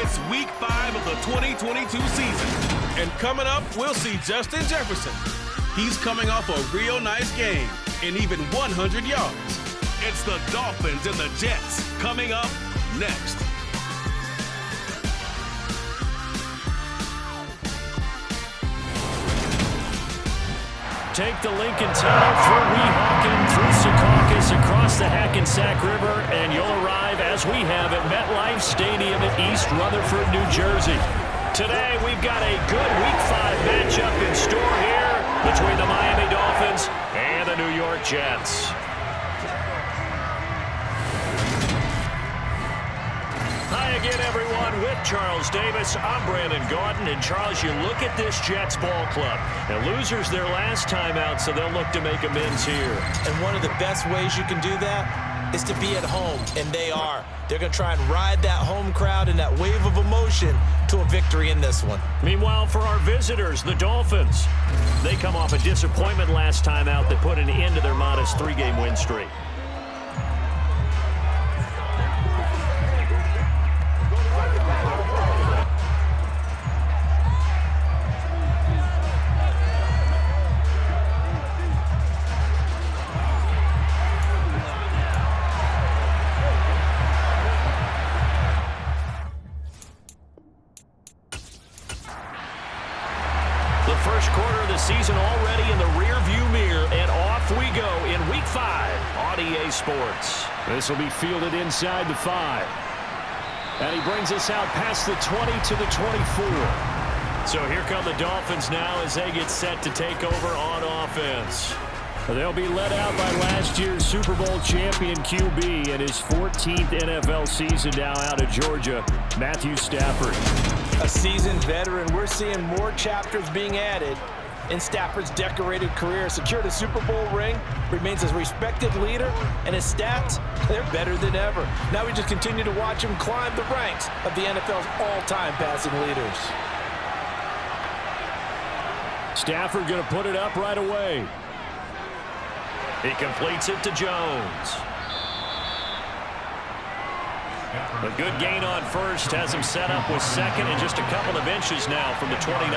It's Week 5 of the 2022 season. And coming up, we'll see Justin Jefferson. He's coming off a real nice game and even 100 yards. It's the Dolphins and the Jets coming up next. Take the Lincoln Tunnel through Weehawken, through Secaucus, across the Hackensack River, and you'll arrive, as we have, at MetLife Stadium in East Rutherford, New Jersey. Today, we've got a good Week 5 matchup in store here between the Miami Dolphins and the New York Jets. Hi again, everyone. With Charles Davis, I'm Brandon Gaudin. And Charles, you look at this Jets ball club. Now, losers their last time out, so they'll look to make amends here. And one of the best ways you can do that is to be at home, and they are. They're going to try and ride that home crowd and that wave of emotion to a victory in this one. Meanwhile, for our visitors, the Dolphins, they come off a disappointment last time out that put an end to their modest 3-game win streak. First quarter of the season already in the rear-view mirror, and off we go in Week 5 on EA Sports. This will be fielded inside the 5. And he brings us out past the 20 to the 24. So here come the Dolphins now as they get set to take over on offense. They'll be led out by last year's Super Bowl champion QB in his 14th NFL season now out of Georgia, Matthew Stafford. A seasoned veteran, we're seeing more chapters being added in Stafford's decorated career. Secured a Super Bowl ring, remains a respected leader, and his stats, they're better than ever. Now we just continue to watch him climb the ranks of the NFL's all-time passing leaders. Stafford going to put it up right away. He completes it to Jones. A good gain on first has him set up with second and just a couple of inches now from the 29.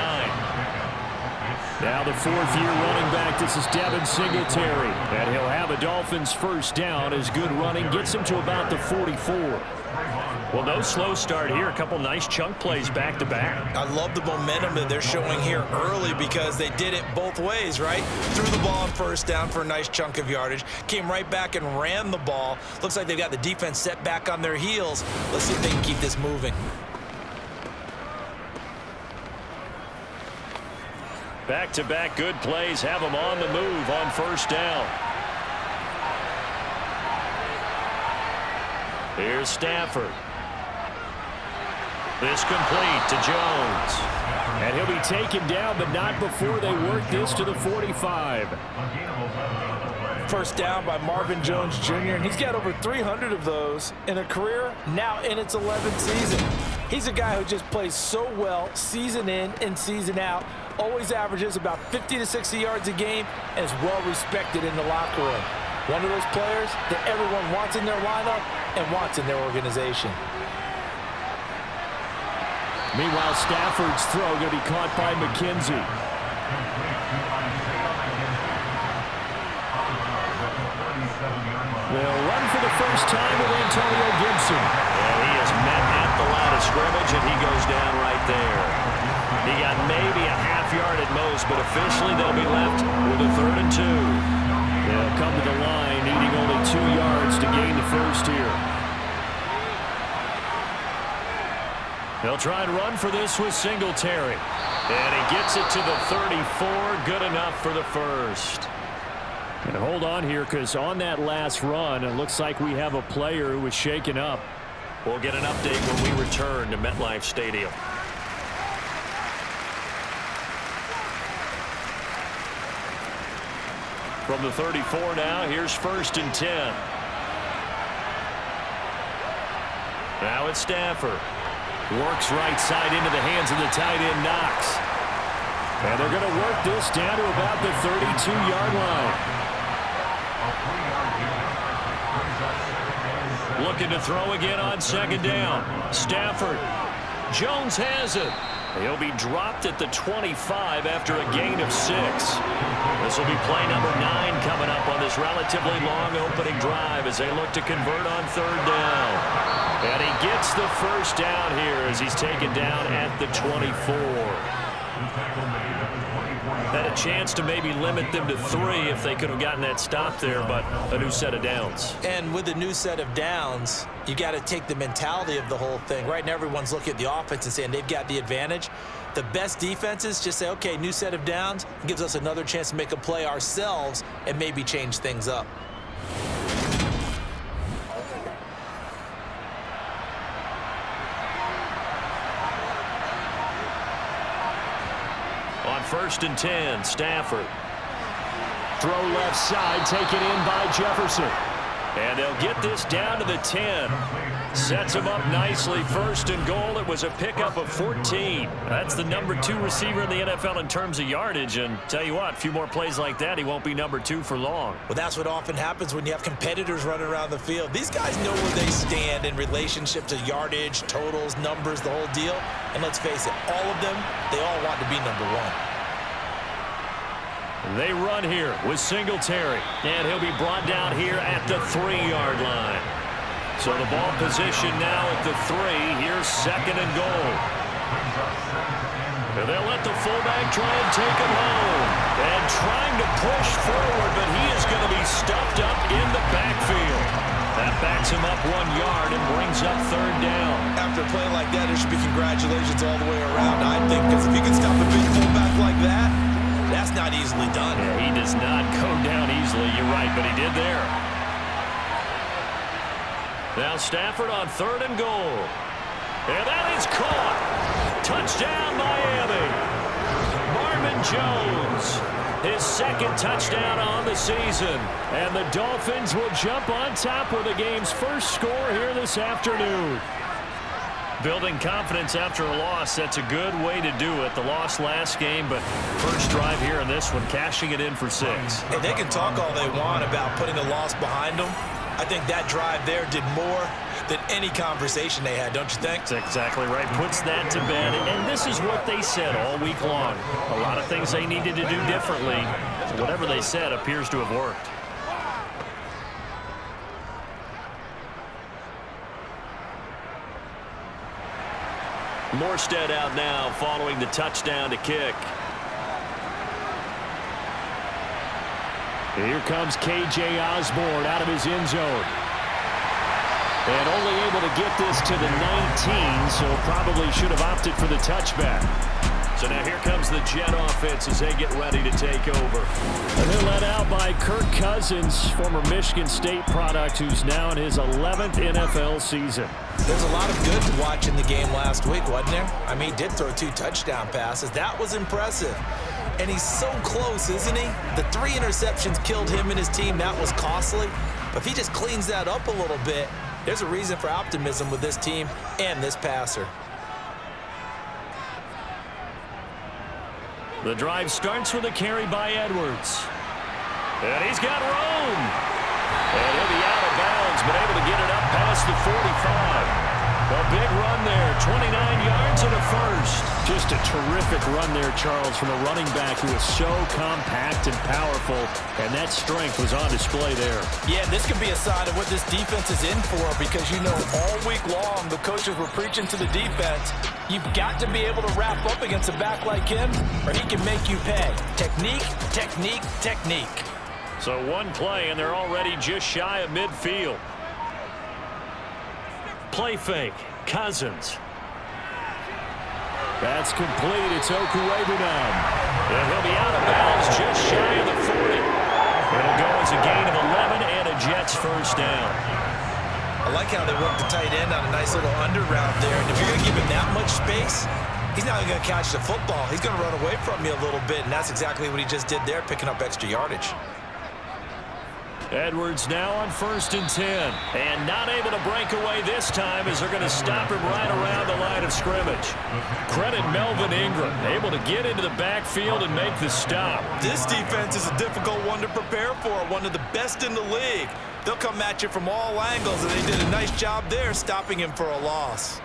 Now the fourth-year running back, this is Devin Singletary. And he'll have a Dolphins first down as good running gets him to about the 44. Well, no slow start here. A couple nice chunk plays back-to-back. I love the momentum that they're showing here early because they did it both ways, right? Threw the ball on first down for a nice chunk of yardage. Came right back and ran the ball. Looks like they've got the defense set back on their heels. Let's see if they can keep this moving. Back-to-back good plays have them on the move on first down. Here's Stafford. This complete to Jones. And he'll be taken down, but not before they work this to the 45. First down by Marvin Jones Jr., and he's got over 300 of those in a career now in its 11th season. He's a guy who just plays so well season in and season out, always averages about 50 to 60 yards a game, and is well respected in the locker room. One of those players that everyone wants in their lineup and wants in their organization. Meanwhile, Stafford's throw going to be caught by McKenzie. They'll run for the first time with Antonio Gibson. And he is met at the line of scrimmage, and he goes down right there. He got maybe a half yard at most, but officially they'll be left with a 3rd and 2. They'll come to the line, needing only 2 yards to gain the first here. They'll try and run for this with Singletary. And he gets it to the 34. Good enough for the first. And hold on here, because on that last run, it looks like we have a player who was shaken up. We'll get an update when we return to MetLife Stadium. From the 34 now, here's 1st and 10. Now it's Stafford. Works right side into the hands of the tight end, Knox. And they're going to work this down to about the 32-yard line. Looking to throw again on 2nd down. Stafford Jones has it. He'll be dropped at the 25 after a gain of 6. This will be play number 9 coming up on this relatively long opening drive as they look to convert on 3rd down. And he gets the first down here as he's taken down at the 24. Had a chance to maybe limit them to 3 if they could have gotten that stop there, but a new set of downs. And with a new set of downs, you got to take the mentality of the whole thing. Right now, everyone's looking at the offense and saying they've got the advantage. The best defenses just say, okay, new set of downs, gives us another chance to make a play ourselves and maybe change things up. On 1st and 10, Stafford. Throw left side, taken in by Jefferson. And they'll get this down to the 10. Sets him up nicely. 1st and goal. It was a pickup of 14. That's the number 2 receiver in the NFL in terms of yardage. And tell you what, a few more plays like that, he won't be number 2 for long. Well, that's what often happens when you have competitors running around the field. These guys know where they stand in relationship to yardage, totals, numbers, the whole deal. And let's face it, all of them, they all want to be number 1. They run here with Singletary, and he'll be brought down here at the 3-yard line. So the ball position now at the 3. Here's 2nd and goal. And they'll let the fullback try and take him home. And trying to push forward, but he is going to be stuffed up in the backfield. That backs him up 1 yard and brings up 3rd down. After a play like that, there should be congratulations all the way around, I think, because if you can stop a big fullback like that, that's not easily done. Yeah, he does not go down easily, you're right, but he did there. Now Stafford on 3rd and goal. And that is caught. Touchdown, Miami. Marvin Jones, his 2nd touchdown on the season. And the Dolphins will jump on top with the game's first score here this afternoon. Building confidence after a loss, that's a good way to do it. The loss last game, but first drive here in this one, cashing it in for 6. And they can talk all they want about putting a loss behind them. I think that drive there did more than any conversation they had, don't you think? That's exactly right. Puts that to bed. And this is what they said all week long. A lot of things they needed to do differently. Whatever they said appears to have worked. Morstead out now following the touchdown to kick. Here comes K.J. Osborne out of his end zone. And only able to get this to the 19, so probably should have opted for the touchback. So now here comes the Jet offense as they get ready to take over. And they're led out by Kirk Cousins, former Michigan State product, who's now in his 11th NFL season. There's a lot of good to watch in the game last week, wasn't there? I mean, he did throw 2 touchdown passes. That was impressive. And he's so close, isn't he? The 3 interceptions killed him and his team. That was costly. But if he just cleans that up a little bit, there's a reason for optimism with this team and this passer. The drive starts with a carry by Edwards. And he's got room. And he'll be out of bounds, but able to get it up past the 45. A big run there, 29 yards and a first. Just a terrific run there, Charles, from a running back who is so compact and powerful, and that strength was on display there. Yeah, this could be a sign of what this defense is in for, because, you know, all week long the coaches were preaching to the defense, you've got to be able to wrap up against a back like him, or he can make you pay. Technique, technique, technique. So one play, and they're already just shy of midfield. Play fake, Cousins. That's complete. It's Okuwebunam. And he'll be out of bounds just shy of the 40. It'll go as a gain of 11 and a Jets first down. I like how they work the tight end on a nice little under route there. And if you're going to give him that much space, he's not even going to catch the football. He's going to run away from you a little bit, and that's exactly what he just did there, picking up extra yardage. Edwards now on 1st and 10. And not able to break away this time as they're going to stop him right around the line of scrimmage. Credit Melvin Ingram, able to get into the backfield and make the stop. This defense is a difficult one to prepare for, one of the best in the league. They'll come at you from all angles, and they did a nice job there stopping him for a loss.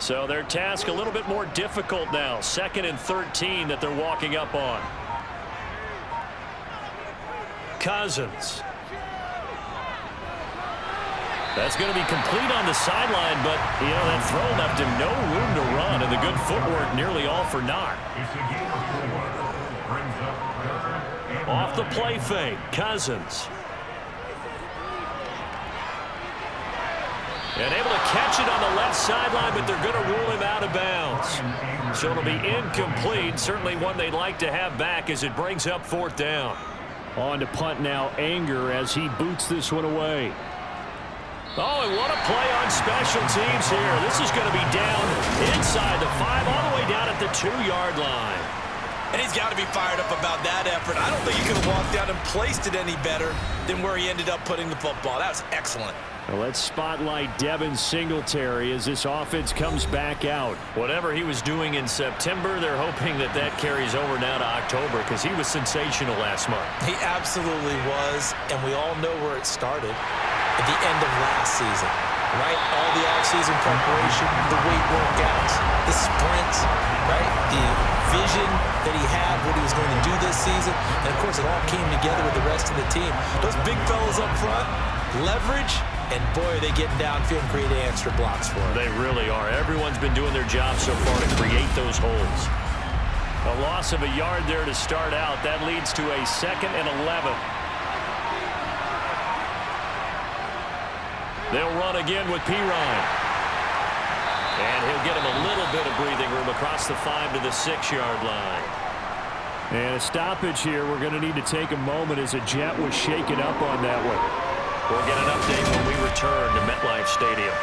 So their task a little bit more difficult now. 2nd and 13 that they're walking up on. Cousins. That's going to be complete on the sideline, but, that throw left him no room to run, and the good footwork nearly all for naught. Off the play fake, Cousins. And able to catch it on the left sideline, but they're going to rule him out of bounds. So it'll be incomplete, certainly one they'd like to have back as it brings up 4th down. On to punt now, Anger, as he boots this one away. Oh, and what a play on special teams here. This is going to be down inside the 5, all the way down at the 2-yard line. And he's got to be fired up about that effort. I don't think he could have walked down and placed it any better than where he ended up putting the football. That was excellent. Well, let's spotlight Devin Singletary as this offense comes back out. Whatever he was doing in September, they're hoping that carries over now to October because he was sensational last month. He absolutely was, and we all know where it started. At the end of last season, right? All the off-season preparation, the weight workouts, the sprints, right? The vision that he had, what he was going to do this season. And, of course, it all came together with the rest of the team. Those big fellas up front, leverage, and, boy, are they getting downfield and creating extra blocks for him. They really are. Everyone's been doing their job so far to create those holes. A loss of a yard there to start out. That leads to a 2nd and 11. They'll run again with Pirine. And he'll get him a little bit of breathing room across the 5 to the 6-yard line. And a stoppage here. We're going to need to take a moment as a Jet was shaken up on that one. We'll get an update when we return to MetLife Stadium.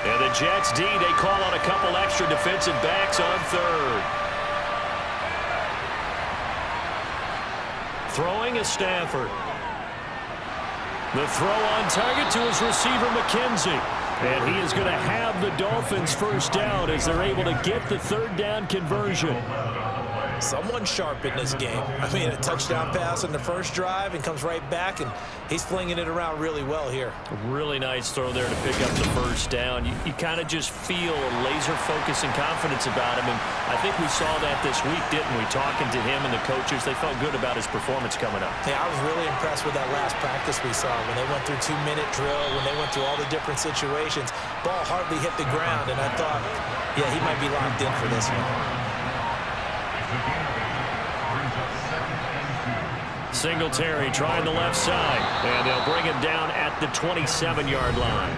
And the Jets D, they call on a couple extra defensive backs on 3rd. Throwing is Stafford. The throw on target to his receiver, McKenzie. And he is going to have the Dolphins first down as they're able to get the 3rd down conversion. Someone sharp in this game. I mean, a touchdown pass on the first drive and comes right back, and he's flinging it around really well here. A really nice throw there to pick up the first down. You kind of just feel a laser focus and confidence about him, and I think we saw that this week, didn't we? Talking to him and the coaches, they felt good about his performance coming up. Yeah, I was really impressed with that last practice we saw when they went through 2-minute drill, when they went through all the different situations. Ball hardly hit the ground, and I thought, yeah, he might be locked in for this one. Singletary trying the left side, and they'll bring him down at the 27-yard line.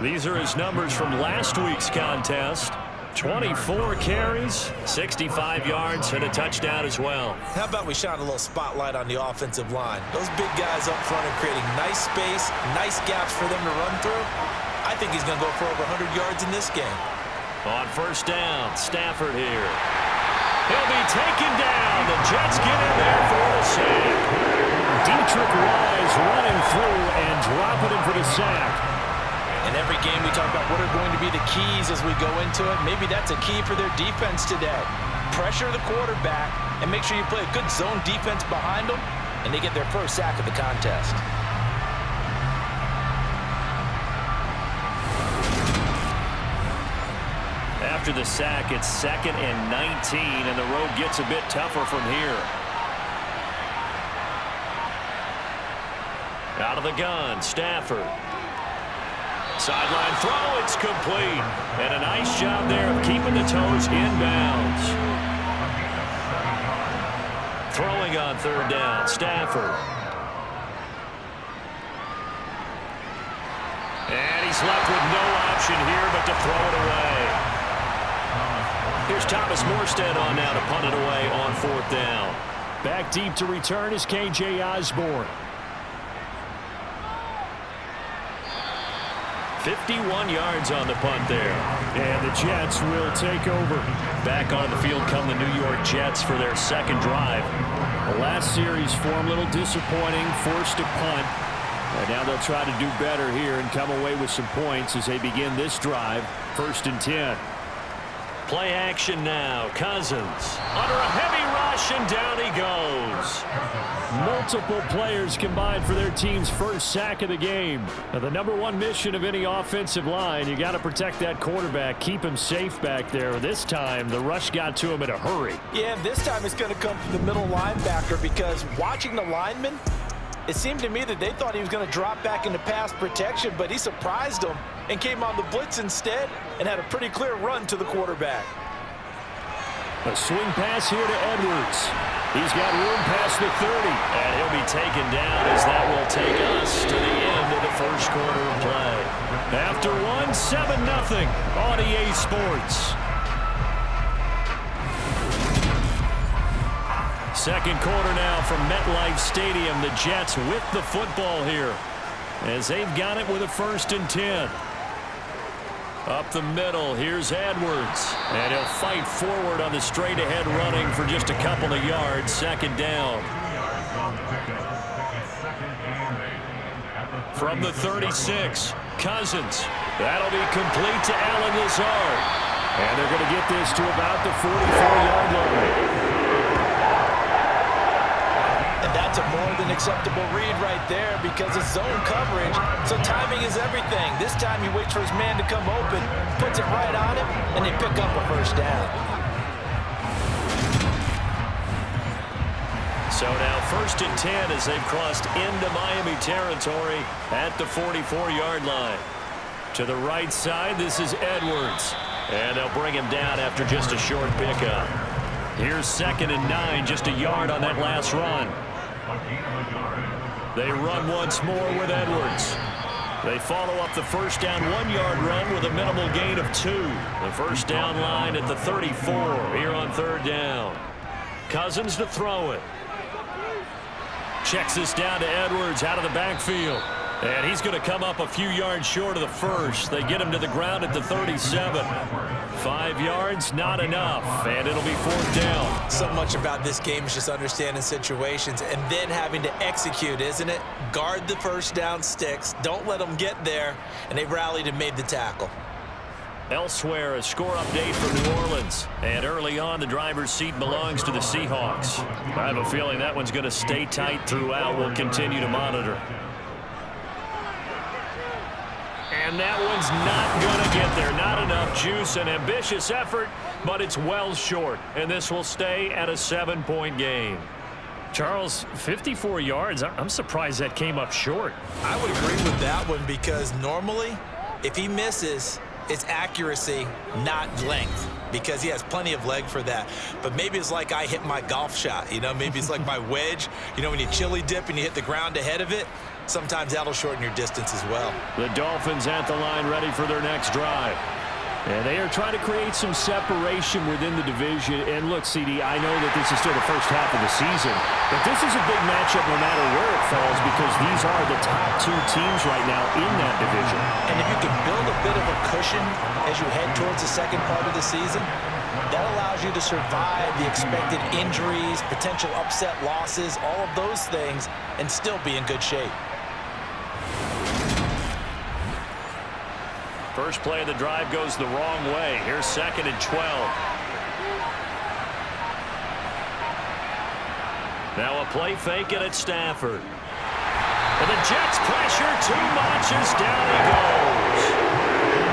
These are his numbers from last week's contest. 24 carries, 65 yards, and a touchdown as well. How about we shine a little spotlight on the offensive line? Those big guys up front are creating nice space, nice gaps for them to run through. I think he's going to go for over 100 yards in this game. On first down, Stafford here. He'll be taken down. The Jets get in there for the sack. Dietrich Wise running through and dropping him for the sack. In every game we talk about what are going to be the keys as we go into it. Maybe that's a key for their defense today. Pressure the quarterback and make sure you play a good zone defense behind them, and they get their first sack of the contest. After the sack, it's 2nd and 19, and the road gets a bit tougher from here. Out of the gun, Stafford. Sideline throw, it's complete. And a nice job there of keeping the toes inbounds. Throwing on 3rd down, Stafford. And he's left with no option here but to throw it away. Here's Thomas Morstead on now to punt it away on 4th down. Back deep to return is K.J. Osborne. 51 yards on the punt there. And the Jets will take over. Back on the field come the New York Jets for their 2nd drive. The last series form a little disappointing, forced to punt. And now they'll try to do better here and come away with some points as they begin this drive. 1st and 10. Play action now. Cousins under a heavy run. rush, and down he goes. Multiple players combined for their team's first sack of the game. Now, the #1 mission of any offensive line, you got to protect that quarterback, keep him safe back there. This time, the rush got to him in a hurry. Yeah, this time it's going to come from the middle linebacker, because watching the lineman, it seemed to me that they thought he was going to drop back into pass protection, but he surprised them and came on the blitz instead and had a pretty clear run to the quarterback. A swing pass here to Edwards. He's got room past the 30. And he'll be taken down as that will take us to the end of the first quarter of play. After one, 7-0 on EA Sports. Second quarter now from MetLife Stadium. The Jets with the football here as they've got it with a 1st and 10. Up the middle, here's Edwards. And he'll fight forward on the straight-ahead running for just a couple of yards. 2nd down. From the 36, Cousins. That'll be complete to Allen Lazard. And they're going to get this to about the 44-yard line. And that's a more than acceptable read right there, because it's zone coverage, so timing is everything. This time he waits for his man to come open, puts it right on him, and they pick up a 1st down. So now 1st and 10 as they've crossed into Miami territory at the 44-yard line. To the right side, this is Edwards. And they'll bring him down after just a short pickup. Here's 2nd and 9, just a yard on that last run. They run once more with Edwards. They follow up the 1st down 1-yard run with a minimal gain of 2. The 1st down line at the 34 here on 3rd down. Cousins to throw it. Checks this down to Edwards out of the backfield. And he's going to come up a few yards short of the 1st. They get him to the ground at the 37. 5 yards, not enough, and it'll be 4th down. So much about this game is just understanding situations and then having to execute, isn't it? Guard the 1st down sticks. Don't let them get there, and they rallied and made the tackle. Elsewhere, a score update from New Orleans. And early on, the driver's seat belongs to the Seahawks. I have a feeling that one's going to stay tight throughout. We'll continue to monitor. And that one's not going to get there. Not enough juice. An ambitious effort, but it's well short. And this will stay at a 7-point game. Charles, 54 yards. I'm surprised that came up short. I would agree with that one, because normally, if he misses, it's accuracy, not length, because he has plenty of leg for that. But maybe it's like I hit my golf shot, you know? Maybe it's like my wedge. You know, when you chili dip and you hit the ground ahead of it, sometimes that'll shorten your distance as well. The Dolphins at the line, ready for their next drive. And they are trying to create some separation within the division. And look, CD, I know that this is still the first half of the season, but this is a big matchup no matter where it falls, because these are the top 2 teams right now in that division. And if you can build a bit of a cushion as you head towards the second part of the season, that allows you to survive the expected injuries, potential upset losses, all of those things, and still be in good shape. First play of the drive goes the wrong way. Here's 2nd and 12. Now a play fake it at Stafford. And the Jets pressure too much as down he goes.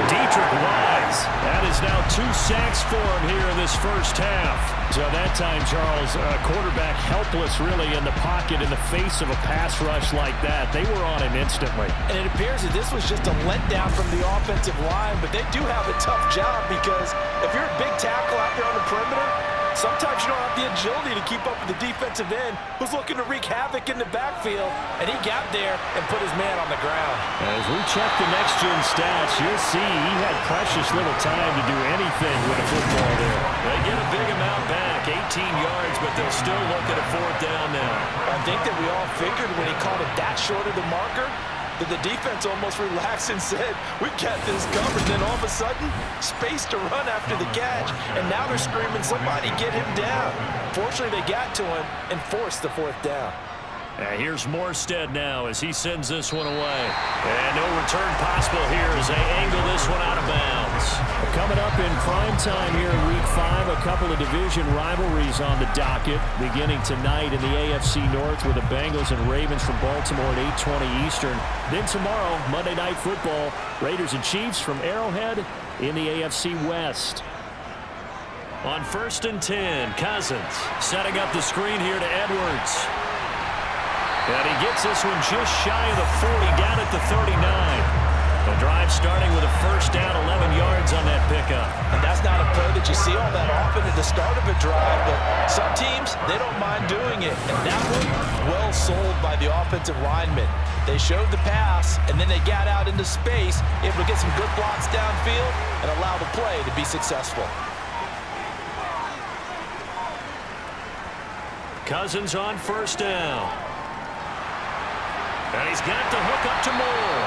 Dietrich Wise. That is now 2 sacks for him here in this first half. So that time, Charles, quarterback helpless really in the pocket in the face of a pass rush like that. They were on him instantly. And it appears that this was just a letdown from the offensive line, but they do have a tough job, because if you're a big tackle out there on the perimeter, sometimes you don't have the agility to keep up with the defensive end who's looking to wreak havoc in the backfield, and he got there and put his man on the ground. As we check the next-gen stats, you'll see he had precious little time to do anything with the football there. They get a big amount back, 18 yards, but they'll still look at a 4th down now. I think that we all figured when he called it that short of the marker, that the defense almost relaxed and said, we got this covered. Then all of a sudden, space to run after the catch, and now they're screaming, somebody get him down. Fortunately, they got to him and forced the 4th down. And here's Morstead now as he sends this one away. And no return possible here as they angle this one out of bounds. Coming up in prime time here in Week 5, a couple of division rivalries on the docket. Beginning tonight in the AFC North with the Bengals and Ravens from Baltimore at 8:20 Eastern. Then tomorrow, Monday Night Football, Raiders and Chiefs from Arrowhead in the AFC West. On 1st and 10, Cousins setting up the screen here to Edwards. And he gets this one just shy of the 40, down at the 39. The drive starting with a first down, 11 yards on that pickup. And that's not a play that you see all that often at the start of a drive, but some teams, they don't mind doing it. And that one, well sold by the offensive lineman. They showed the pass, and then they got out into space, able to get some good blocks downfield and allow the play to be successful. Cousins on first down. And he's got the hook up to Moore.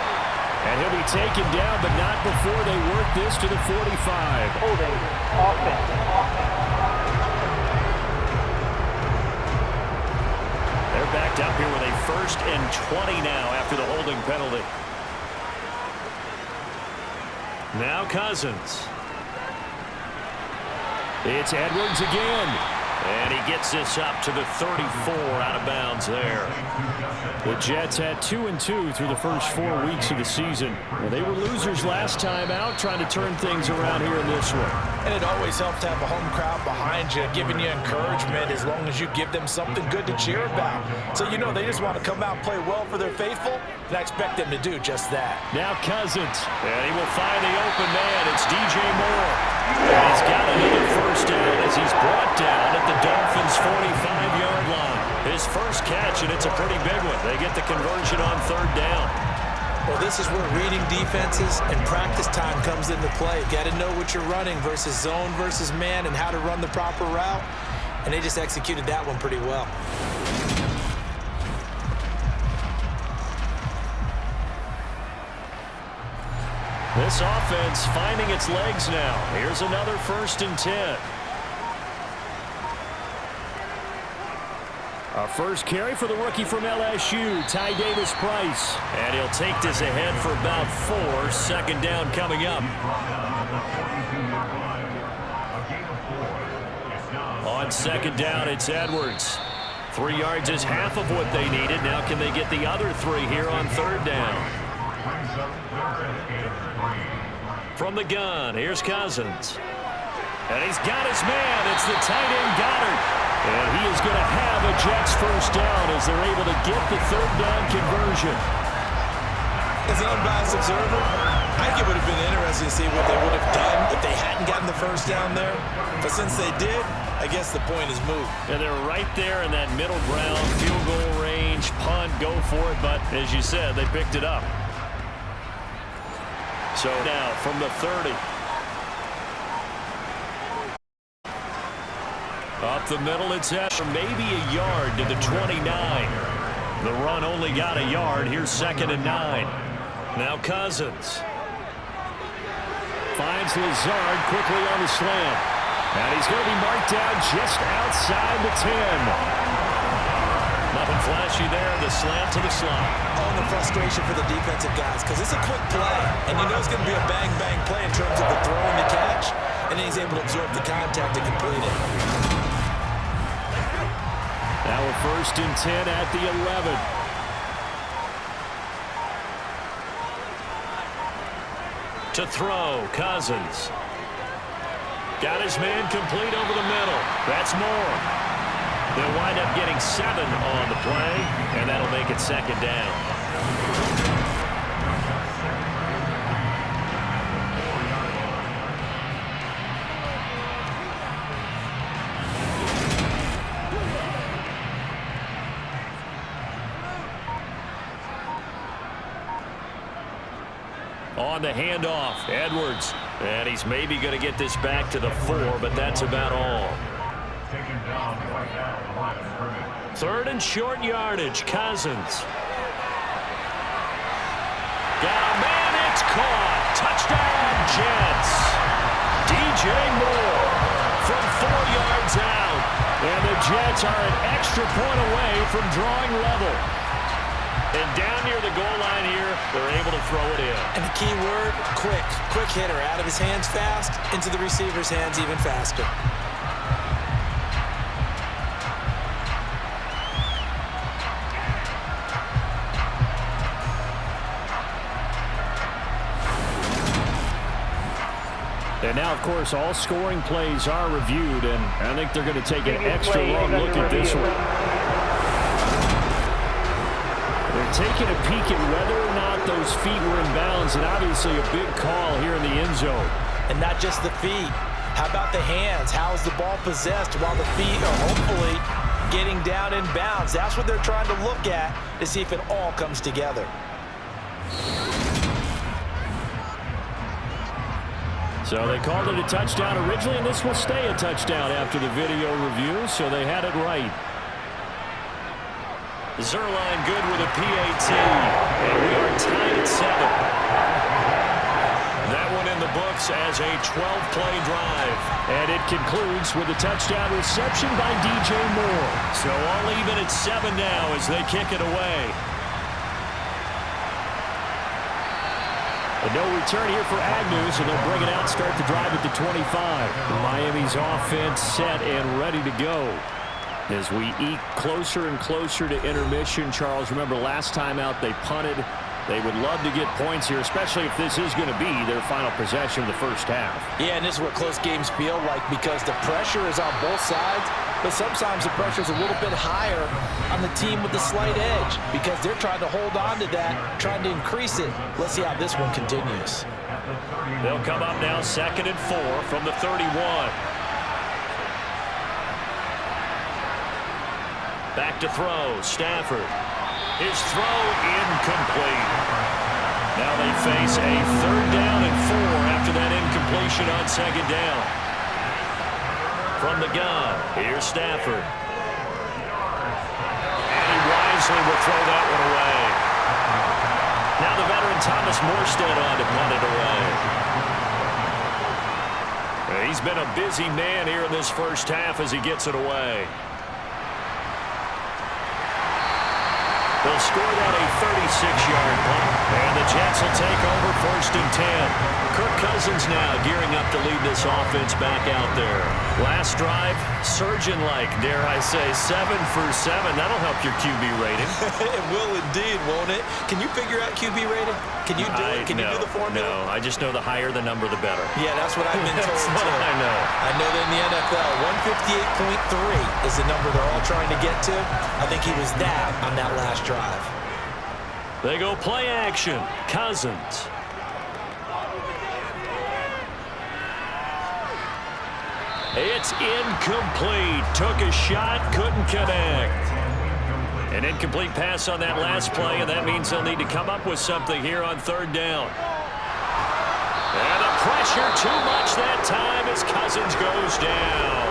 And he'll be taken down, but not before they work this to the 45. Holding offense. They're backed up here with a 1st and 20 now after the holding penalty. Now Cousins. It's Edwards again. And he gets this up to the 34 out of bounds there. The Jets had 2-2 through the first 4 weeks of the season. Well, they were losers last time out, trying to turn things around here in this one. And it always helps to have a home crowd behind you, giving you encouragement as long as you give them something good to cheer about. So you know they just want to come out and play well for their faithful, and I expect them to do just that. Now Cousins, and he will find the open man. It's DJ Moore. And he's got another first down as he's brought down at the Dolphins' 45-yard line. His first catch, and it's a pretty big one. They get the conversion on 3rd down. Well, this is where reading defenses and practice time comes into play. Got to know what you're running versus zone versus man and how to run the proper route. And they just executed that one pretty well. This offense finding its legs now. Here's another 1st and 10. A first carry for the rookie from LSU, Ty Davis-Price. And he'll take this ahead for about 4. 2nd down coming up. On 2nd down, it's Edwards. 3 yards is half of what they needed. Now can they get the other 3 here on 3rd down? From the gun, here's Cousins. And he's got his man. It's the tight end Goddard. And he is going to have a Jets first down as they're able to get the 3rd down conversion. As an unbiased observer, I think it would have been interesting to see what they would have done if they hadn't gotten the first down there. But since they did, I guess the point is moot. And they're right there in that middle ground, field goal range, punt, go for it. But as you said, they picked it up. So now from the 30. Up the middle, it's at maybe a yard to the 29. The run only got a yard. Here's 2nd and 9. Now Cousins. Finds Lazard quickly on the slant. And he's going to be marked down just outside the 10. Nothing flashy there. The slant to the slot. Oh, and the frustration for the defensive guys because it's a quick play. And you know it's going to be a bang-bang play in terms of the throw and the catch. And then he's able to absorb the contact and complete it. Now a 1st and 10 at the 11. To throw, Cousins. Got his man complete over the middle. That's Moore. They'll wind up getting 7 on the play, and that'll make it 2nd down. On the handoff, Edwards. And he's maybe going to get this back to the 4, but that's about all. 3rd and short yardage, Cousins. Got a man, it's caught. Touchdown, Jets. DJ Moore from 4 yards out. And the Jets Patriots are an extra point away from drawing level. And down near the goal line here, they're able to throw it in. And the key word, quick. Quick hitter. Out of his hands fast, into the receiver's hands even faster. And now, of course, all scoring plays are reviewed, and I think they're going to take an extra long look at this one. They're taking a peek at whether or not those feet were in bounds, and obviously a big call here in the end zone. And not just the feet. How about the hands? How is the ball possessed while the feet are hopefully getting down in bounds? That's what they're trying to look at to see if it all comes together. So they called it a touchdown originally, and this will stay a touchdown after the video review, so they had it right. Zerline good with a PAT, and we are tied at 7. That one in the books as a 12-play drive. And it concludes with a touchdown reception by DJ Moore. So all even at 7 now as they kick it away. And no return here for Agnew, so they'll bring it out, start the drive at the 25. Miami's offense set and ready to go. As we eke closer and closer to intermission, Charles, remember last time out they punted. They would love to get points here, especially if this is going to be their final possession of the first half. Yeah, and this is what close games feel like because the pressure is on both sides, but sometimes the pressure is a little bit higher on the team with the slight edge because they're trying to hold on to that, trying to increase it. Let's see how this one continues. They'll come up now 2nd and 4 from the 31. Back to throw, Stafford. His throw incomplete. Now they face a 3rd down and 4 after that incompletion on 2nd down. From the gun, here's Stafford. And he wisely will throw that one away. Now the veteran Thomas Morstead on to punt it away. He's been a busy man here in this first half as he gets it away. They'll score that a 36-yard punt, and the Jets will take over 1st and 10. Kirk Cousins now gearing up to lead this offense back out there. Last drive, surgeon-like, dare I say, 7 for 7. That'll help your QB rating. It will indeed, won't it? Can you figure out QB rating? Can you do it? Can you do the formula? No, I just know the higher the number, the better. Yeah, that's what I've been told. That's what I know. I know that in the NFL, 158.3 is the number they're all trying to get to. I think he was that on that last drive. They go play action. Cousins. It's incomplete. Took a shot, couldn't connect. An incomplete pass on that last play, and that means they'll need to come up with something here on 3rd down. And the pressure too much that time as Cousins goes down.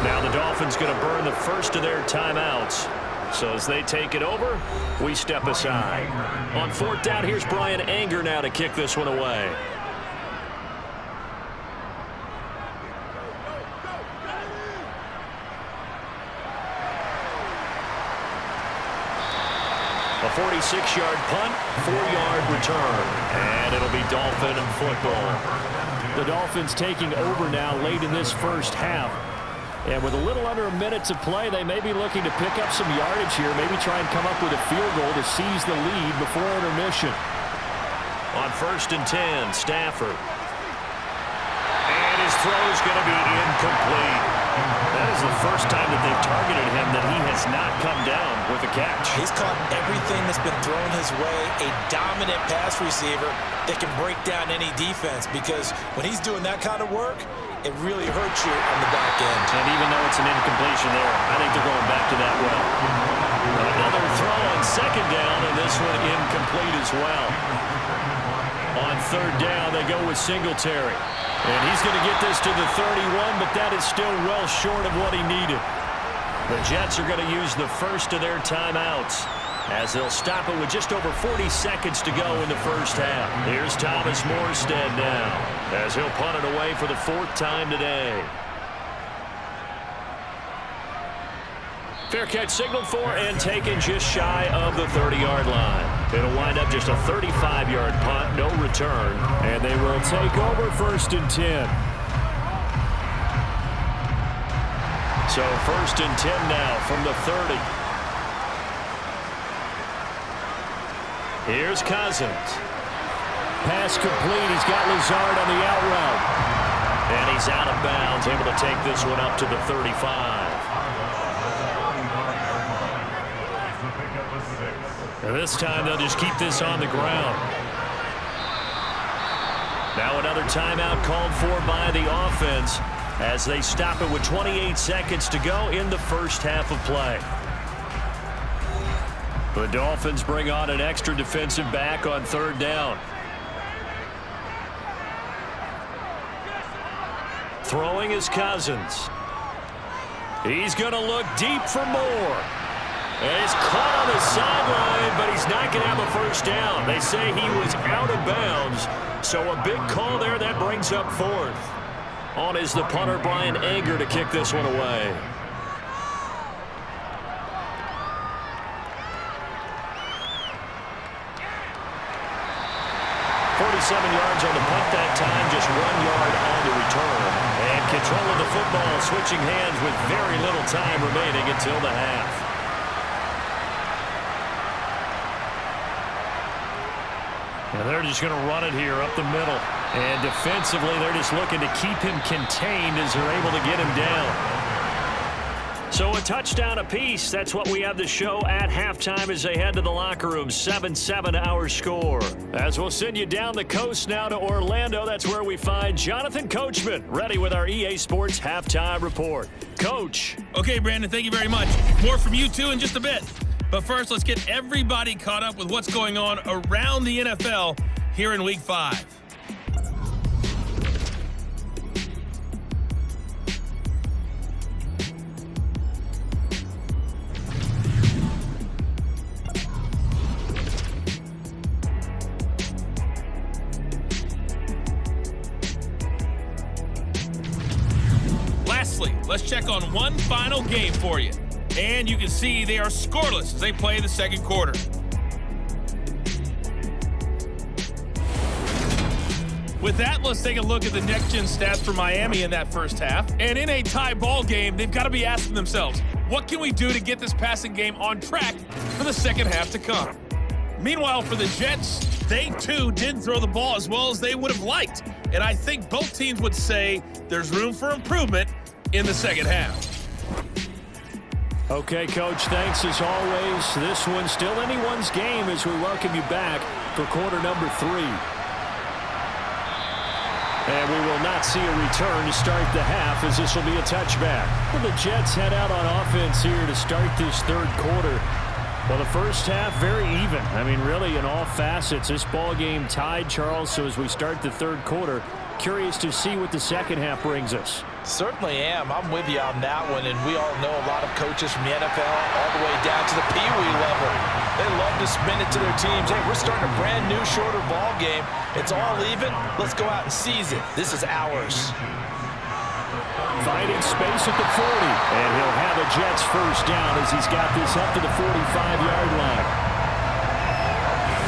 Now the Dolphins going to burn the first of their timeouts. So as they take it over, we step aside. On 4th down, here's Brian Anger now to kick this one away. A 46-yard punt, 4-yard return. And it'll be Dolphin football. The Dolphins taking over now late in this first half. And with a little under a minute to play, they may be looking to pick up some yardage here, maybe try and come up with a field goal to seize the lead before intermission. On 1st and 10, Stafford. And his throw is going to be incomplete. That is the first time that they've targeted him that he has not come down with a catch. He's caught everything that's been thrown his way, a dominant pass receiver that can break down any defense because when he's doing that kind of work, it really hurts you on the back end. And even though it's an incompletion there, I think they're going back to that well. Another throw on 2nd down, and this one incomplete as well. On 3rd down, they go with Singletary. And he's going to get this to the 31, but that is still well short of what he needed. The Jets are going to use the first of their timeouts as they'll stop it with just over 40 seconds to go in the first half. Here's Thomas Morstead now as he'll punt it away for the 4th time today. Fair catch signaled for and taken just shy of the 30-yard line. It'll wind up just a 35-yard punt, no return, and they will take over 1st and 10. So 1st and 10 now from the 30. Here's Cousins. Pass complete. He's got Lazard on the out route. And he's out of bounds, able to take this one up to the 35. And this time they'll just keep this on the ground. Now another timeout called for by the offense as they stop it with 28 seconds to go in the first half of play. The Dolphins bring on an extra defensive back on 3rd down. Throwing is Cousins. He's going to look deep for more. And he's caught on the sideline, but he's not going to have a first down. They say he was out of bounds, so a big call there that brings up 4th. On is the punter, Brian Anger, to kick this one away. Yards on the punt that time, just 1 yard on the return. And control of the football, switching hands with very little time remaining until the half. And they're just going to run it here up the middle. And defensively, they're just looking to keep him contained as they're able to get him down. So a touchdown apiece. That's what we have to show at halftime as they head to the locker room. 7-7 our score. As we'll send you down the coast now to Orlando, that's where we find Jonathan Coachman, ready with our EA Sports halftime report. Coach. Okay, Brandon, thank you very much. More from you two in just a bit. But first, let's get everybody caught up with what's going on around the NFL here in Week 5. Lastly, let's check on one final game for you. And you can see they are scoreless as they play the second quarter. With that, let's take a look at the next-gen stats for Miami in that first half. And in a tie ball game, they've got to be asking themselves, what can we do to get this passing game on track for the second half to come? Meanwhile, for the Jets, they too didn't throw the ball as well as they would have liked. And I think both teams would say there's room for improvement in the second half. Okay, Coach, thanks as always. This one's still anyone's game as we welcome you back for quarter number 3. And we will not see a return to start the half as this will be a touchback. Well, the Jets head out on offense here to start this third quarter. Well, the first half, very even. I mean, really, in all facets, this ball game tied, Charles. So as we start the third quarter, curious to see what the second half brings us. Certainly am. I'm with you on that one, and we all know a lot of coaches from the NFL all the way down to the Pee Wee level. They love to spin it to their teams. Hey, we're starting a brand new, shorter ball game. It's all even. Let's go out and seize it. This is ours. Finding space at the 40, and he'll have a Jets first down as he's got this up to the 45-yard line.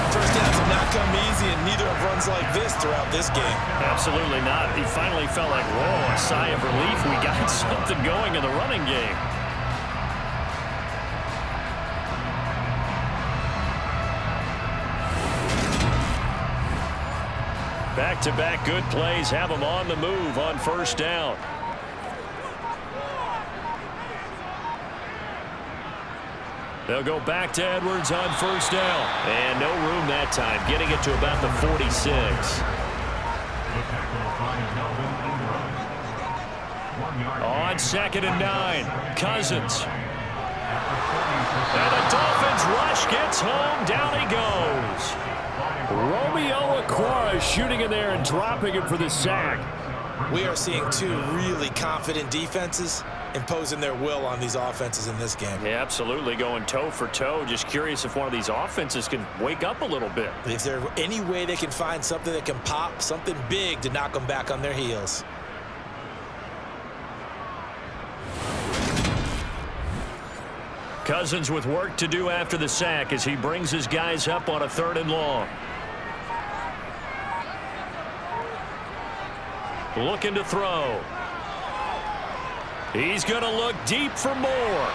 First downs have not come easy, and neither have runs like this throughout this game. Absolutely not. He finally felt like, whoa, a sigh of relief. We got something going in the running game. Back-to-back good plays have him on the move on first down. They'll go back to Edwards on first down. And no room that time, getting it to about the 46. On 2nd and 9, Cousins. And the Dolphins rush gets home, down he goes. Romeo Okwara shooting in there and dropping him for the sack. We are seeing two really confident defenses imposing their will on these offenses in this game. Yeah, absolutely, going toe for toe. Just curious if one of these offenses can wake up a little bit. If there's any way they can find something that can pop, something big to knock them back on their heels. Cousins with work to do after the sack as he brings his guys up on a 3rd and long. Looking to throw. He's going to look deep for more.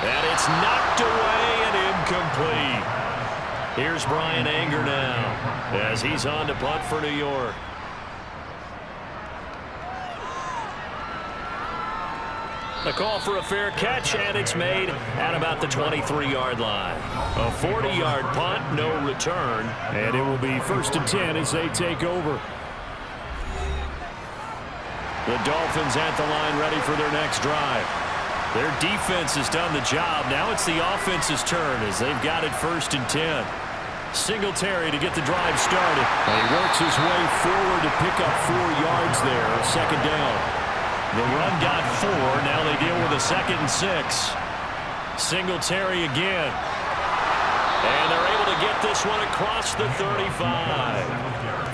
And it's knocked away and incomplete. Here's Brian Anger now as he's on to punt for New York. The call for a fair catch, and it's made at about the 23-yard line. A 40-yard punt, no return, and it will be 1st and 10 as they take over. The Dolphins at the line ready for their next drive. Their defense has done the job. Now it's the offense's turn as they've got it 1st and 10. Singletary to get the drive started. He works his way forward to pick up 4 yards there, 2nd down. The run got 4. Now they deal with a 2nd and 6. Singletary again. And they're able to get this one across the 35.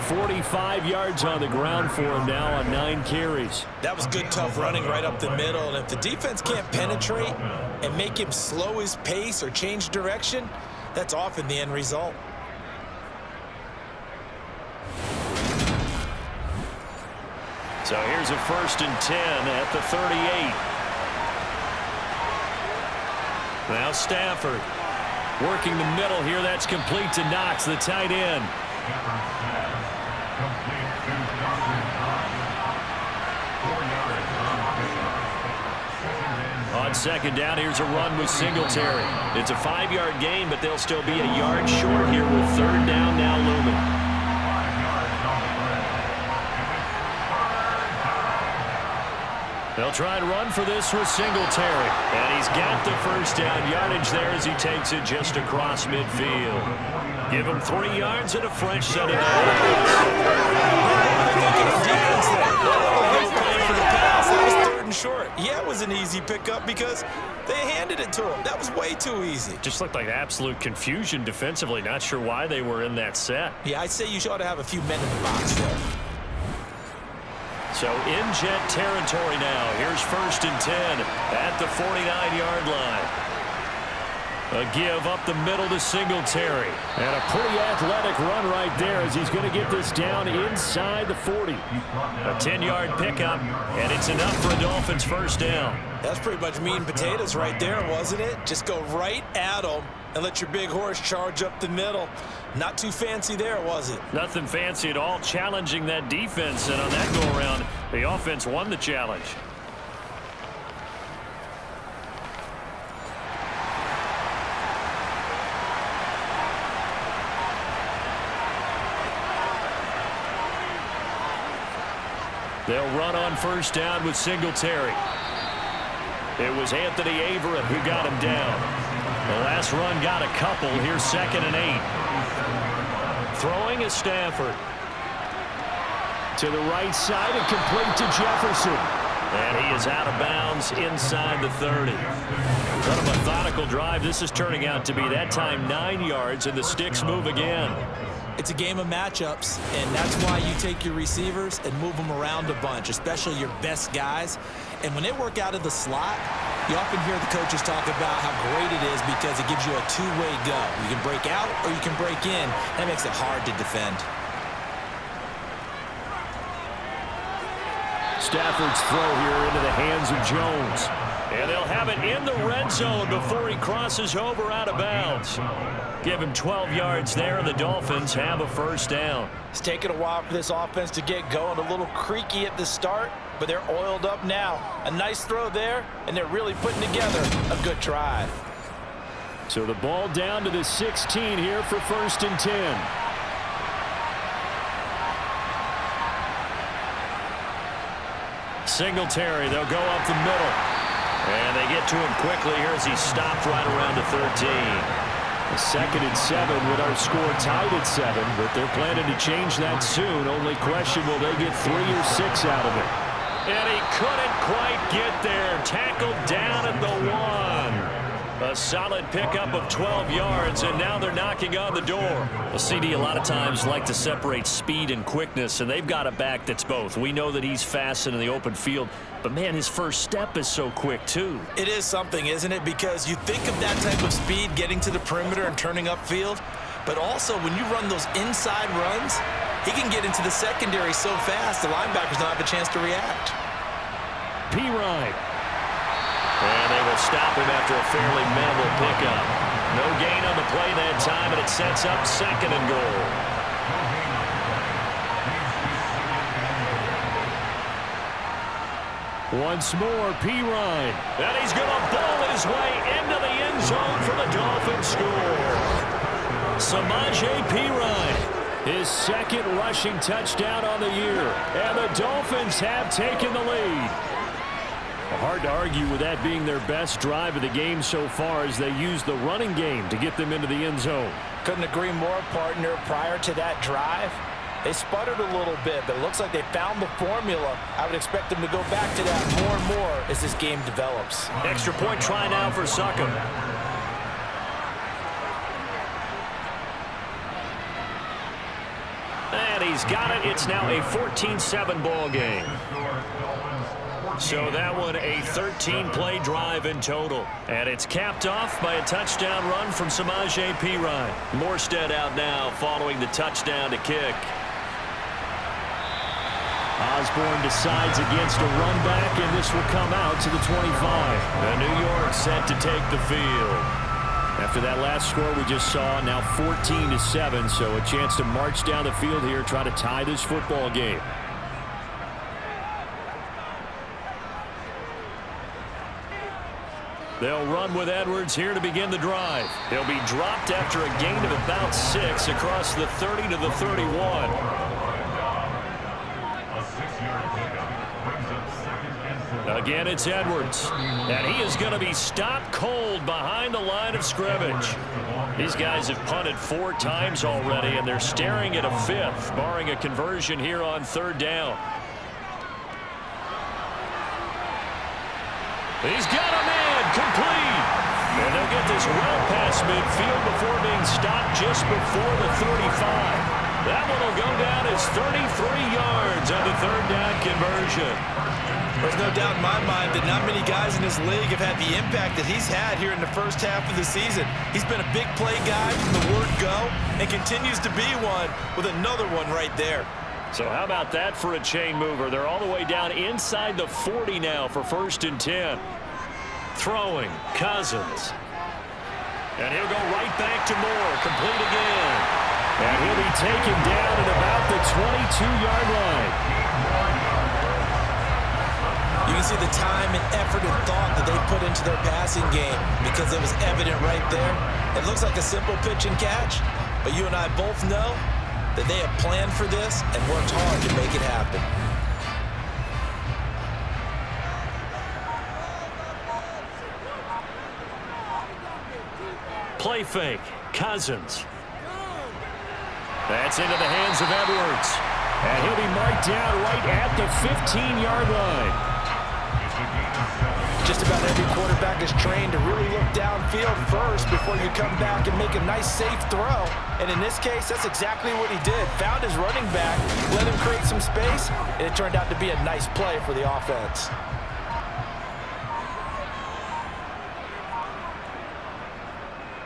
45 yards on the ground for him now on 9 carries. That was good, tough running right up the middle. And if the defense can't penetrate and make him slow his pace or change direction, that's often the end result. So here's a 1st and 10 at the 38. Now Stafford working the middle here. That's complete to Knox, the tight end. On 2nd down, here's a run with Singletary. It's a 5-yard gain, but they'll still be a yard short here with 3rd down now looming. They'll try and run for this with Singletary. And he's got the 1st down yardage there as he takes it just across midfield. Give him 3 yards and a fresh set of downs. Short. Yeah, it was an easy pickup because they handed it to him. That was way too easy. Just looked like absolute confusion defensively. Not sure why they were in that set. Yeah, I'd say you ought to have a few men in the box there. So in jet territory now. Here's 1st and 10 at the 49-yard line. A give up the middle to Singletary. And a pretty athletic run right there as he's going to get this down inside the 40. A 10-yard pickup, and it's enough for a Dolphins 1st down. That's pretty much meat and potatoes right there, wasn't it? Just go right at them and let your big horse charge up the middle. Not too fancy there, was it? Nothing fancy at all, challenging that defense. And on that go-around, the offense won the challenge. They'll run on 1st down with Singletary. It was Anthony Averett who got him down. The last run got a couple. Here's 2nd and 8. Throwing is Stafford. To the right side and complete to Jefferson. And he is out of bounds inside the 30. What a methodical drive this is turning out to be. That time 9 yards, and the sticks move again. It's a game of matchups, and that's why you take your receivers and move them around a bunch, especially your best guys. And when they work out of the slot, you often hear the coaches talk about how great it is because it gives you a two-way go. You can break out or you can break in. That makes it hard to defend. Stafford's throw here into the hands of Jones. And they'll have it in the red zone before he crosses over out of bounds. Give him 12 yards there, and the Dolphins have a 1st down. It's taken a while for this offense to get going. A little creaky at the start, but they're oiled up now. A nice throw there, and they're really putting together a good drive. So the ball down to the 16 here for 1st and 10. Singletary, they'll go up the middle. And they get to him quickly here as he stopped right around the 13. A 2nd and 7 with our score tied at 7, but they're planning to change that soon. Only question, will they get 3 or 6 out of it? And he couldn't quite get there. Tackled down at the 1. A solid pickup of 12 yards, and now they're knocking on the door. Well, CD a lot of times like to separate speed and quickness, and they've got a back that's both. We know that he's fast in the open field, but, man, his first step is so quick, too. It is something, isn't it? Because you think of that type of speed getting to the perimeter and turning upfield, but also when you run those inside runs, he can get into the secondary so fast the linebackers don't have a chance to react. P-Ryan. And they will stop him after a fairly minimal pickup. No gain on the play that time, and it sets up 2nd and goal. Once more, P-Ryan. And he's going to bowl his way into the end zone for the Dolphins score. Samaje P-Ryan, his 2nd rushing touchdown on the year. And the Dolphins have taken the lead. Hard to argue with that being their best drive of the game so far as they use the running game to get them into the end zone. Couldn't agree more, partner. Prior to that drive, they sputtered a little bit, but it looks like they found the formula. I would expect them to go back to that more and more as this game develops. Extra point try now for Succop. And he's got it. It's now a 14-7 ball game. So that one a 13-play drive in total. And it's capped off by a touchdown run from Samaje P-Ryan. Morstead out now following the touchdown to kick. Osborne decides against a run back, and this will come out to the 25. And New York set to take the field. After that last score we just saw, now 14-7, so a chance to march down the field here, try to tie this football game. They'll run with Edwards here to begin the drive. He'll be dropped after a gain of about 6 across the 30 to the 31. Again, it's Edwards. And he is going to be stopped cold behind the line of scrimmage. These guys have punted 4 times already, and they're staring at a 5th, barring a conversion here on 3rd down. He's got a man complete. And they'll get this well past midfield before being stopped just before the 35. That one will go down as 33 yards on the 3rd down conversion. There's no doubt in my mind that not many guys in this league have had the impact that he's had here in the first half of the season. He's been a big play guy from the word go and continues to be one with another one right there. So how about that for a chain mover? They're all the way down inside the 40 now for 1st and 10. Throwing, Cousins. And he'll go right back to Moore, complete again. And he'll be taken down at about the 22-yard line. You can see the time and effort and thought that they put into their passing game because it was evident right there. It looks like a simple pitch and catch, but you and I both know that they have planned for this and worked hard to make it happen. Play fake, Cousins. That's into the hands of Edwards. And he'll be marked down right at the 15-yard line. Just about every quarterback is trained to really look downfield first before you come back and make a nice, safe throw. And in this case, that's exactly what he did. Found his running back, let him create some space, and it turned out to be a nice play for the offense.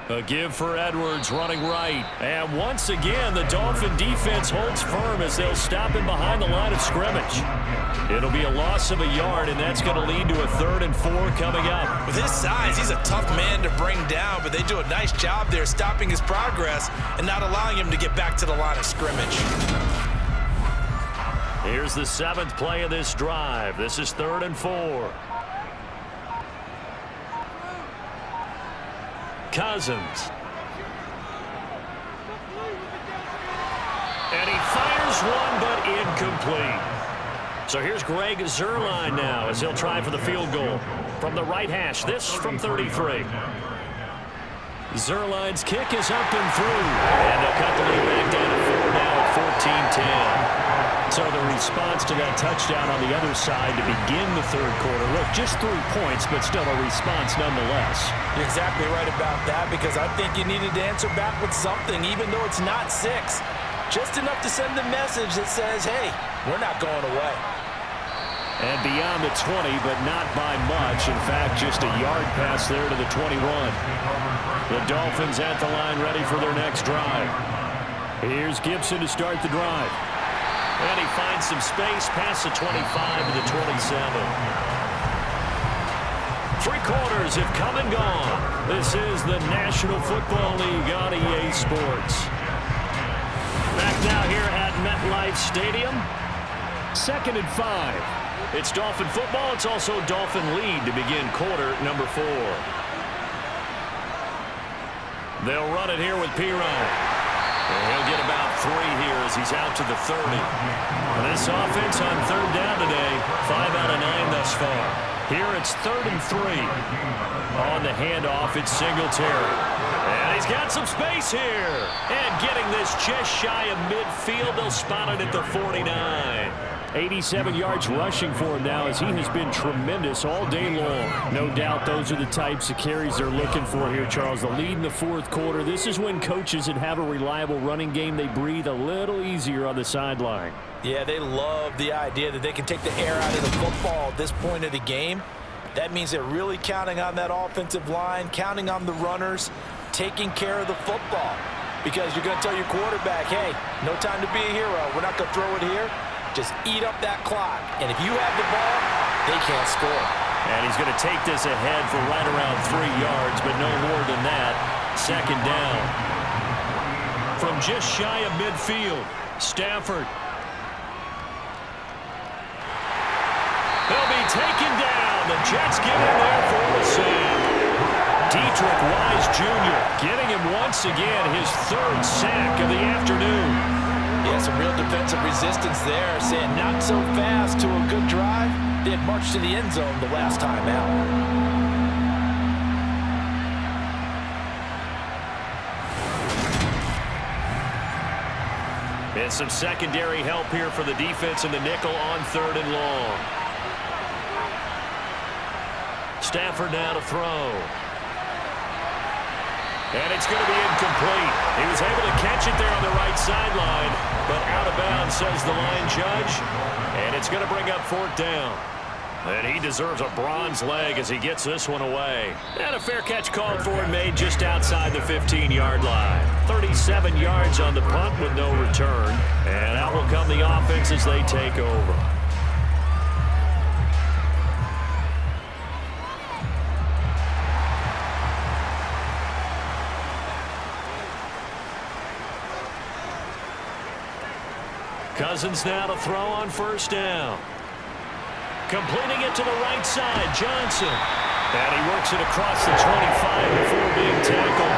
A give for Edwards running right. And once again, the Dolphin defense holds firm as they'll stop him behind the line of scrimmage. It'll be a loss of a yard, and that's going to lead to a 3rd and 4 coming up. With his size, he's a tough man to bring down, but they do a nice job there stopping his progress and not allowing him to get back to the line of scrimmage. Here's the 7th play of this drive. This is 3rd and 4. Cousins. And he fires one, but incomplete. So here's Greg Zuerlein now as he'll try for the field goal from the right hash. This from 33. Zuerlein's kick is up and through. And they'll cut the lead back down to 4 now at 14-10. So the response to that touchdown on the other side to begin the third quarter. Look, just 3 points, but still a response nonetheless. You're exactly right about that, because I think you needed to answer back with something, even though it's not 6. Just enough to send a message that says, hey, we're not going away. And beyond the 20, but not by much. In fact, just a yard pass there to the 21. The Dolphins at the line ready for their next drive. Here's Gibson to start the drive. And he finds some space past the 25 to the 27. 3 quarters have come and gone. This is the National Football League on EA Sports. Back now here at MetLife Stadium. 2nd and 5. It's Dolphin football. It's also Dolphin lead to begin quarter number 4. They'll run it here with Pirine. He'll get about 3 here as he's out to the 30. And this offense on 3rd down today, 5 out of 9 thus far. Here it's 3rd and 3. On the handoff, it's Singletary. And he's got some space here. And getting this just shy of midfield, they'll spot it at the 49. 87 yards rushing for him now, as he has been tremendous all day long. No doubt those are the types of carries they're looking for here, Charles. The lead in the 4th quarter. This is when coaches that have a reliable running game, they breathe a little easier on the sideline. Yeah, they love the idea that they can take the air out of the football at this point of the game. That means they're really counting on that offensive line, counting on the runners, taking care of the football. Because you're going to tell your quarterback, hey, no time to be a hero. We're not going to throw it here. Just eat up that clock. And if you have the ball, they can't score. And he's going to take this ahead for right around 3 yards, but no more than that. 2nd down. From just shy of midfield, Stafford. He'll be taken down. The Jets get in there for the sack. Dietrich Wise Jr. getting him once again his 3rd sack of the afternoon. Yeah, some real defensive resistance there, saying not so fast to a good drive. They had marched to the end zone the last time out. And some secondary help here for the defense in the nickel on 3rd and long. Stafford now to throw. And it's going to be incomplete. He was able to catch it there on the right sideline, but out of bounds, says the line judge. And it's going to bring up 4th down. And he deserves a bronze leg as he gets this one away. And a fair catch called for and made just outside the 15-yard line. 37 yards on the punt with no return. And out will come the offense as they take over. Cousins now to throw on 1st down. Completing it to the right side, Johnson. And he works it across the 25 before being tackled.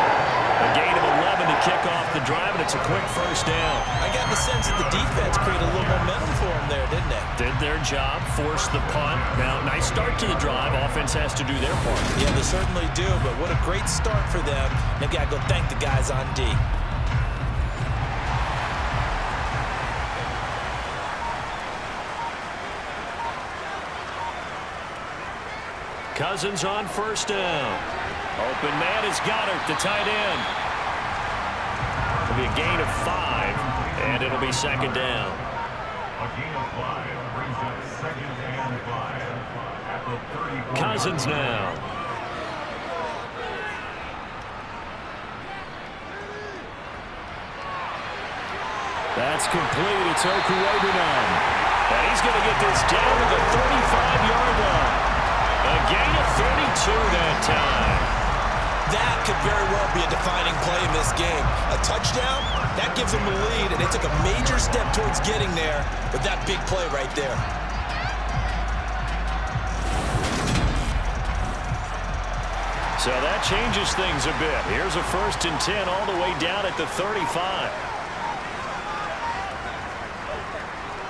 A gain of 11 to kick off the drive, and it's a quick 1st down. I got the sense that the defense created a little momentum for them there, didn't they? Did their job, forced the punt. Now, nice start to the drive. Offense has to do their part. Yeah, they certainly do, but what a great start for them. They've got to go thank the guys on D. Cousins on 1st down. Open man is Goddard, the tight end. It'll be a gain of 5, and it'll be 2nd down. A gain of 5 brings up 2nd and 5 at the 34. Cousins now. That's complete. It's Okuwobunan. And he's going to get this down to the 35-yard line. A gain of 32 that time. That could very well be a defining play in this game. A touchdown, that gives them the lead, and they took a major step towards getting there with that big play right there. So that changes things a bit. Here's a 1st and 10 all the way down at the 35.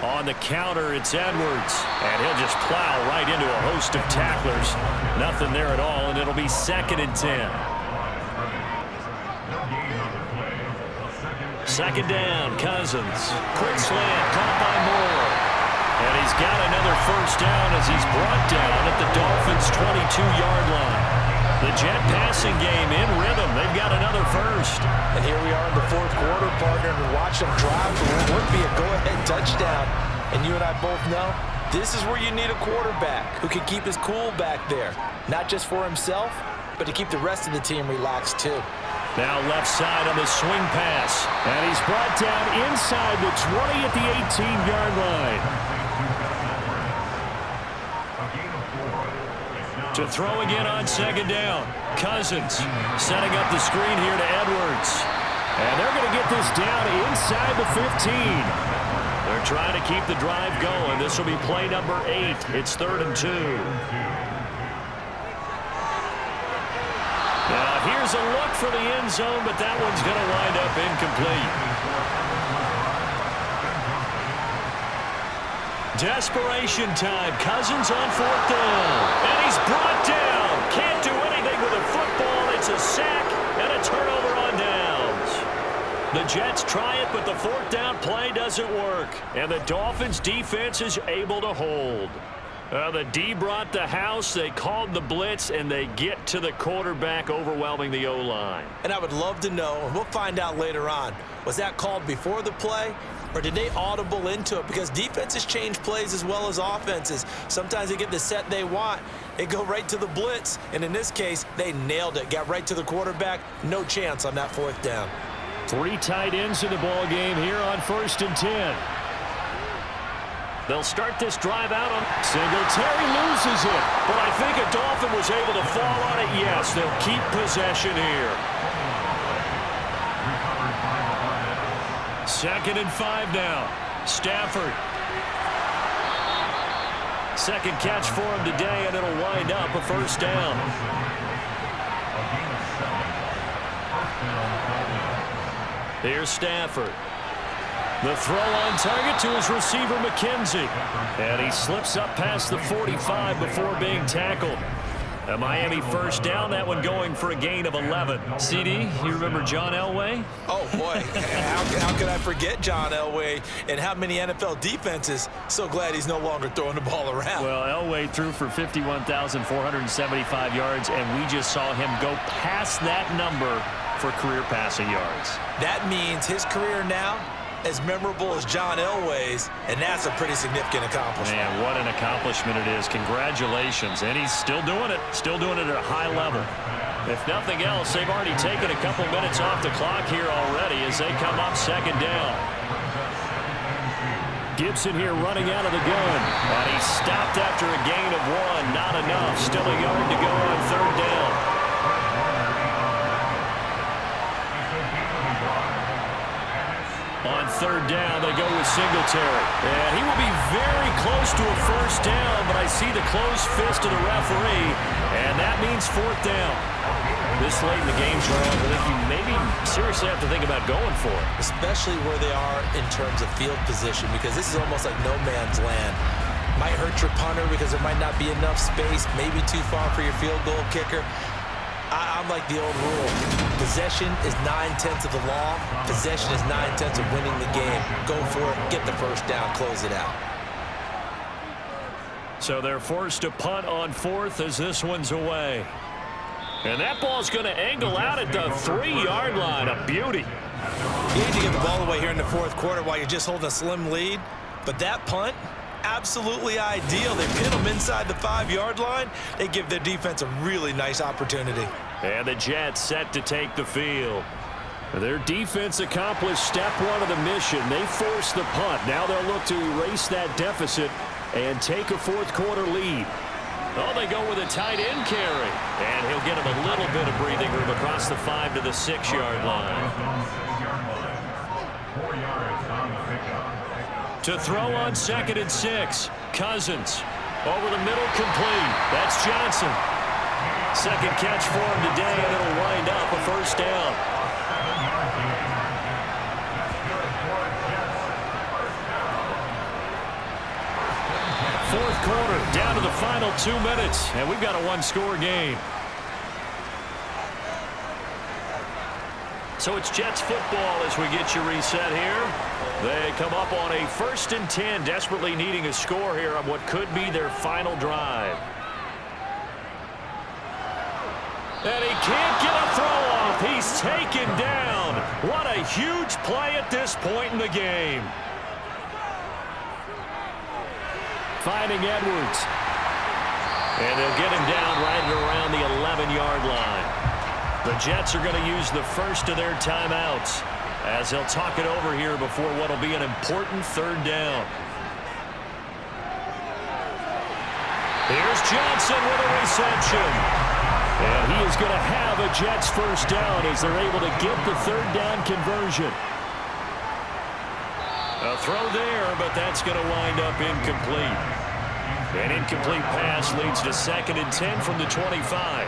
On the counter, it's Edwards. And he'll just plow right into a host of tacklers. Nothing there at all, and it'll be 2nd and 10. 2nd down, Cousins. Quick slant, caught by Moore. And he's got another first down as he's brought down at the Dolphins' 22-yard line. The Jet passing game in rhythm. They've got another first. And here we are in the fourth quarter, partner, and watch them drive for what would be a go-ahead touchdown. And you and I both know this is where you need a quarterback who can keep his cool back there. Not just for himself, but to keep the rest of the team relaxed too. Now left side on the swing pass. And he's brought down inside the 20 at the 18-yard line. To throw again on second down. Cousins setting up the screen here to Edwards. And they're going to get this down inside the 15. They're trying to keep the drive going. This will be play number 8. It's 3rd and 2. Now here's a look for the end zone, but that one's going to wind up incomplete. Desperation time. Cousins on 4th down. And he's brought down. Can't do anything with a football. It's a sack and a turnover on downs. The Jets try it, but the 4th down play doesn't work. And the Dolphins defense is able to hold. The D brought the house. They called the blitz, and they get to the quarterback, overwhelming the O-line. And I would love to know, and we'll find out later on, was that called before the play? Or did they audible into it? Because defenses change plays as well as offenses. Sometimes they get the set they want. They go right to the blitz. And in this case, they nailed it. Got right to the quarterback. No chance on that 4th down. 3 tight ends in the ball game here on 1st and 10. They'll start this drive out on Singletary loses it. But I think a Dolphin was able to fall on it. Yes, they'll keep possession here. 2nd and 5 now. Stafford. Second catch for him today, and it'll wind up a 1st down. Here's Stafford. The throw on target to his receiver, McKenzie. And he slips up past the 45 before being tackled. A Miami 1st down, that one going for a gain of 11. CD, you remember John Elway? Oh, boy. how could I forget John Elway and how many NFL defenses? So glad he's no longer throwing the ball around. Well, Elway threw for 51,475 yards, and we just saw him go past that number for career passing yards. That means his career now as memorable as John Elway's, and that's a pretty significant accomplishment. Man, what an accomplishment it is. Congratulations. And he's still doing it at a high level. If nothing else, they've already taken a couple minutes off the clock here already as they come up 2nd down. Gibson here running out of the gun. And he stopped after a gain of 1. Not enough. Still a yard to go on 3rd down. On 3rd down, they go with Singletary. And he will be very close to a 1st down, but I see the closed fist of the referee, and that means 4th down. This late in the game, Charles, I think you maybe seriously have to think about going for it. Especially where they are in terms of field position, because this is almost like no man's land. Might hurt your punter because there might not be enough space, maybe too far for your field goal kicker. I'm like the old rule. Possession is 9/10 of the law. Possession is 9/10 of winning the game. Go for it. Get the 1st down. Close it out. So they're forced to punt on 4th as this one's away. And that ball's going to angle out at the 3-yard line. A beauty. You need to get the ball away here in the 4th quarter while you're just holding a slim lead. But that punt, absolutely ideal. They pin them inside the 5-yard line. They give their defense a really nice opportunity. And the Jets set to take the field. Their defense accomplished step 1 of the mission. They forced the punt. Now they'll look to erase that deficit and take a 4th quarter lead. Oh, they go with a tight end carry. And he'll get him a little bit of breathing room across the 5 to the 6-yard line. To throw on 2nd and 6. Cousins. Over the middle, complete. That's Johnson. Second catch for him today, and it'll wind up a 1st down. Fourth quarter, down to the final 2 minutes, and we've got a 1-score game. So it's Jets football as we get you reset here. They come up on a 1st and 10, desperately needing a score here on what could be their final drive. And he can't get a throw off. He's taken down. What a huge play at this point in the game. Finding Edwards. And they'll get him down right at around the 11-yard line. The Jets are going to use the first of their timeouts as they'll talk it over here before what will be an important 3rd down. Here's Johnson with a reception. And he is going to have a Jets 1st down as they're able to get the 3rd down conversion. A throw there, but that's going to wind up incomplete. An incomplete pass leads to 2nd and 10 from the 25.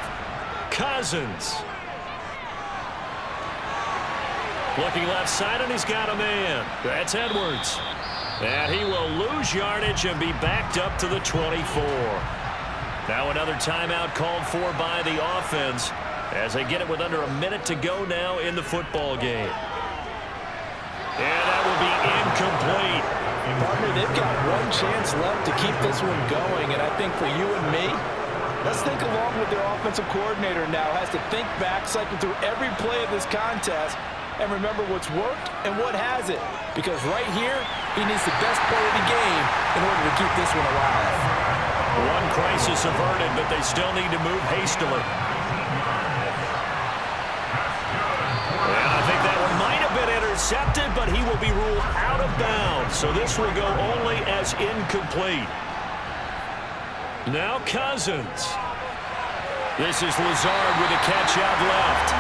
Cousins. Looking left side, and he's got a man. That's Edwards. And he will lose yardage and be backed up to the 24. Now another timeout called for by the offense as they get it with under a minute to go now in the football game. And that will be incomplete. Partner, they've got one chance left to keep this one going, and I think for you and me, let's think along with their offensive coordinator now. Has to think back, cycle through every play of this contest, and remember what's worked and what hasn't. Because right here, he needs the best play of the game in order to keep this one alive. One crisis averted, but they still need to move hastily. And I think that one might have been intercepted, but he will be ruled out of bounds. So this will go only as incomplete. Now Cousins. This is Lazard with a catch out left.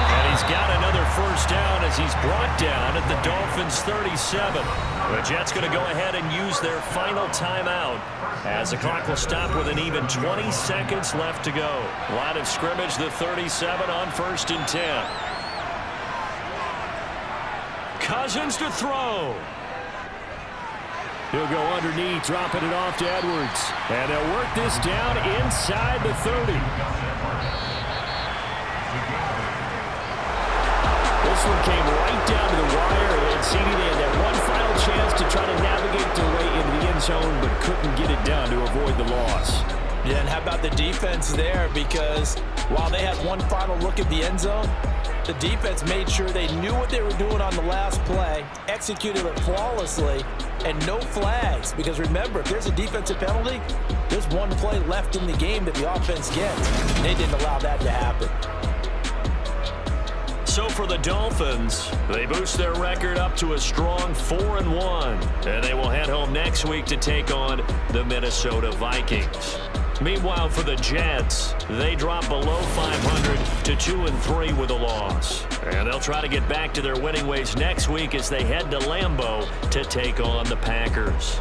And he's got another 1st down as he's brought down at the Dolphins' 37. The Jets going to go ahead and use their final timeout as the clock will stop with an even 20 seconds left to go. Line of scrimmage, the 37 on 1st and 10. Cousins to throw. He'll go underneath, dropping it off to Edwards. And they'll work this down inside the 30. This one came right down to the wire, and CD, they had that one final chance to try to navigate their way into the end zone, but couldn't get it done to avoid the loss. Yeah, and how about the defense there? Because while they had one final look at the end zone, the defense made sure they knew what they were doing on the last play, executed it flawlessly, and no flags. Because remember, if there's a defensive penalty, there's one play left in the game that the offense gets. They didn't allow that to happen. So for the Dolphins, they boost their record up to a strong 4-1, and they will head home next week to take on the Minnesota Vikings. Meanwhile, for the Jets, they drop below 500 to 2-3 with a loss. And they'll try to get back to their winning ways next week as they head to Lambeau to take on the Packers.